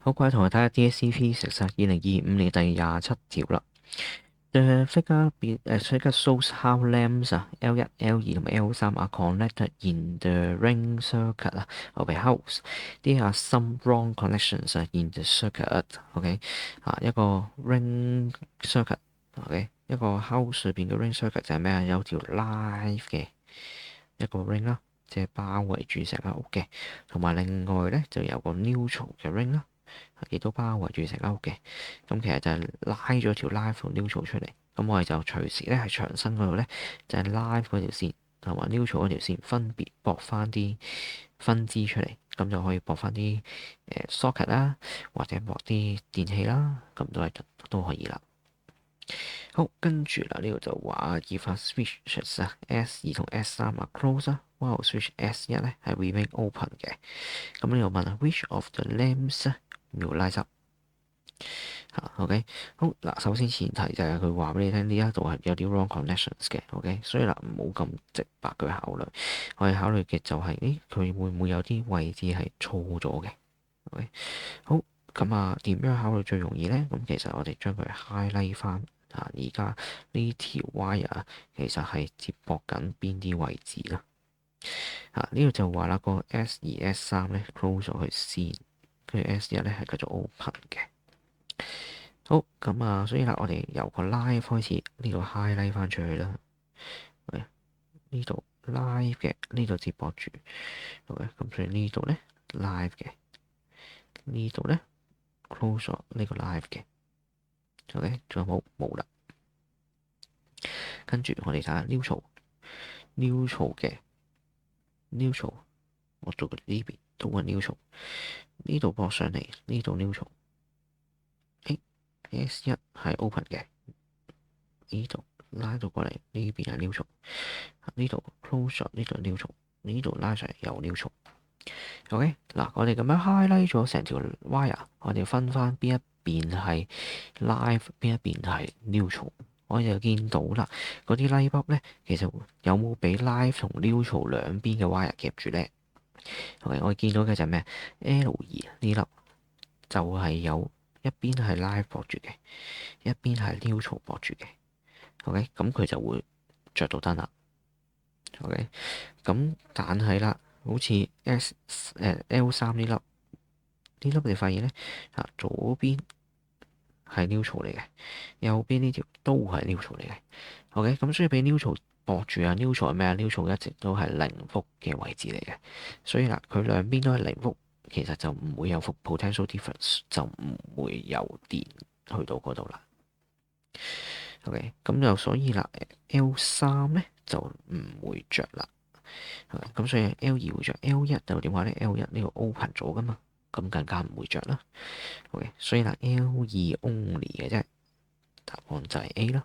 好，各位同學睇下 DSE Physics 2025年第27條啦。The figure shows how lamps L1、L2 同埋 L3 are connected in the ring circuit of a house. There are some wrong connections in the circuit. OK 一個 ring circuit。OK 一個 house 裏邊嘅 ring circuit 就係咩啊？有條 line 嘅一個 ring 啦，即係包圍住成間屋嘅。同埋另外咧就有個 neutral 嘅 ring 啦。亦都包圍住成間屋嘅，咁其實就係拉咗條 live 同 neutral 出嚟，咁我哋就隨時咧喺牆身嗰度咧就係 live 嗰條線同埋 neutral 嗰條線分別駁翻啲分支出嚟，咁就可以駁翻啲socket 啦，或者駁啲電器啦，咁都可以啦。好，跟住啦，呢度就話if a switches S2同 S3 close while switch S1 咧係 remain open 嘅。咁呢度問啊 which of the lamps will light up OK 好嗱，首先前提就係佢話俾你聽，呢一度係有啲 wrong connections 嘅。OK 所以嗱，唔好咁直白去考慮，我哋考慮嘅就係佢會唔會有啲位置係錯咗嘅。OK 好，咁點樣考慮最容易咧？咁其實我哋將佢 highlight 翻而家呢條 wire 其實係接駁緊邊啲位置啦。呢度就話啦，個 S2、S3 咧 close 咗佢先，跟住 S1 咧係繼續 open 嘅。好，咁所以啦，我哋由個 live 開始，呢度 highlight 翻出去啦。呢度 live 嘅，呢度接駁住。OK，咁所以呢度咧 live 嘅，呢度咧 close 咗呢個 live 嘅。OK，仲有冇啦？跟住我哋睇下 neutral 嘅 neutral，我做個呢邊都係 neutral，呢度駁上嚟，呢度 neutral。S1 係 open 嘅，呢度拉到過嚟，呢邊係 neutral，呢度 close 咗，呢度 neutral，呢度拉上嚟又 neutral。OK，嗱，我哋咁樣 highlight 咗成條 wire，我哋分翻邊一邊係 live，邊一邊係 neutral，我哋就見到啦，嗰啲 light bulb 咧，其實有冇俾 live 同 neutral 兩邊嘅 wire 夾住咧？OK，我哋見到嘅就係咩？L2 呢粒就係有一邊係 live 駁住嘅，一邊係 neutral 駁住嘅。OK，咁佢就會着到燈啦。OK，咁但係啦，好似 L3 呢粒你發現咧左邊係 neutral 嚟嘅，右邊呢條都係 neutral 嚟嘅。OK，咁所以俾 neutral 駁住neutral 係咩啊？neutral 一直都係零伏嘅位置嚟嘅，所以啦，佢兩邊都係零伏，其實就唔會有伏 potential difference，就唔會有電去到嗰度啦。OK，咁就所以啦，L3咧就唔會着啦。咁所以 L2 會着 L1 就點話咧？L1 呢個 open 咗噶嘛，咁更加唔會着啦。OK，所以啦，L2 only 嘅啫，答案就係 A 啦。